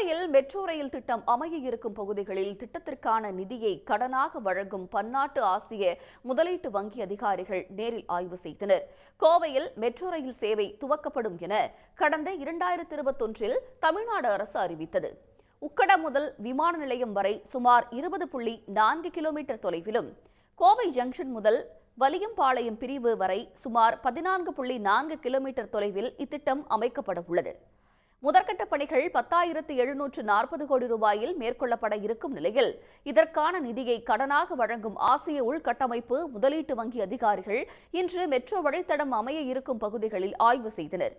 கோவையில் metro rail திட்டம் அமைய இருக்கும் பகுதிகளில் திட்டத்திற்கான நிதியை கடனாக வழங்கும் பன்னாட்டு ஆசிய முதலீட்டு வங்கி அதிகாரிகள் நேரில் ஆய்வு செய்தனர். கோவையில் மெட்ரோ ரயில் சேவை துவக்கப்படும் என கடந்த 2021 தமிழ்நாடு அரசு அறிவித்தது. உக்கடம் முதல் விமான நிலையம் வரை சுமார் 20.4 கிலோமீட்டர் தொலைவிலும், கோவை ஜங்ஷன் முதல் வலியம்பாளையம் பிரிவு வரை சுமார் 14.4 கிலோமீட்டர் தொலைவில் இத்திட்டம் அமைக்கப்பட உள்ளது. முதற்கட்ட பணிகள் 10,740 கோடி ரூபாயில் மேற்கொள்ளப்பட இருக்கும் நிலையில், இதற்கான நிதியை கடனாக வழங்கும் ஆசிய உள்கட்டமைப்பு முதலீட்டு வங்கி அதிகாரிகள் இன்று மெட்ரோ வழித்தடம் அமைய இருக்கும் பகுதிகளில் ஆய்வு செய்தனர்.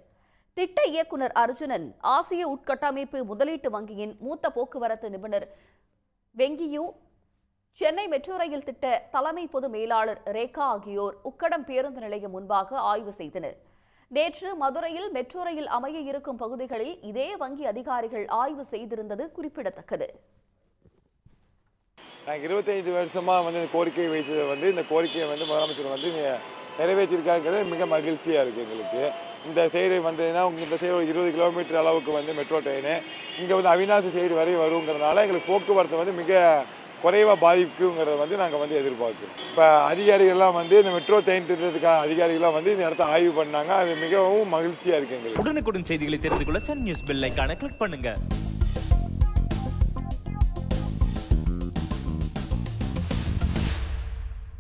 திட்ட இயக்குநர் அர்ஜுனன், ஆசிய உட்கட்டமைப்பு முதலீட்டு வங்கியின் மூத்த போக்குவரத்து நிபுணர் வெங்கியூ, சென்னை மெட்ரோ ரயில் திட்ட தலைமை பொது மேலாளர் ரேகா ஆகியோர் உக்கடம் பேருந்து நிலையம் முன்பாக ஆய்வு செய்தனர். நேற்று மதுரையில் மெட்ரோ ரயில் அமைய இருக்கும் பகுதிகளில் இதே வங்கி அதிகாரிகள் ஆய்வு செய்திருந்தது குறிப்பிடத்தக்கது. 25 வருஷமா இந்த கோரிக்கை வைத்தது இந்த கோரிக்கையை முதலமைச்சர் நிறைவேற்றிருக்காங்கிறது மிக மகிழ்ச்சியா இருக்கு எங்களுக்கு. இந்த சைடு இந்த சைடு 20 கிலோமீட்டர் அளவுக்கு மெட்ரோ ட்ரெயின் இங்க அவினாசி சைடு வரை வருங்கிறதுனால எங்களுக்கு போக்குவரத்து மிக குறைவா பாதிப்புங்கிறத நாங்கள் எதிர்பார்க்கிறோம். இப்போ அதிகாரிகள்லாம் இந்த மெட்ரோ ட்ரெயின் திட்டத்துக்கான அதிகாரிகள்லாம் இந்த இடத்த ஆய்வு பண்ணாங்க. அது மிகவும் மகிழ்ச்சியா இருக்கு எங்களுக்கு. உடனுக்குடன் செய்திகளை தெரிந்து கொள்ள சன் நியூஸ் பெல் ஐகானை கிளிக் பண்ணுங்க.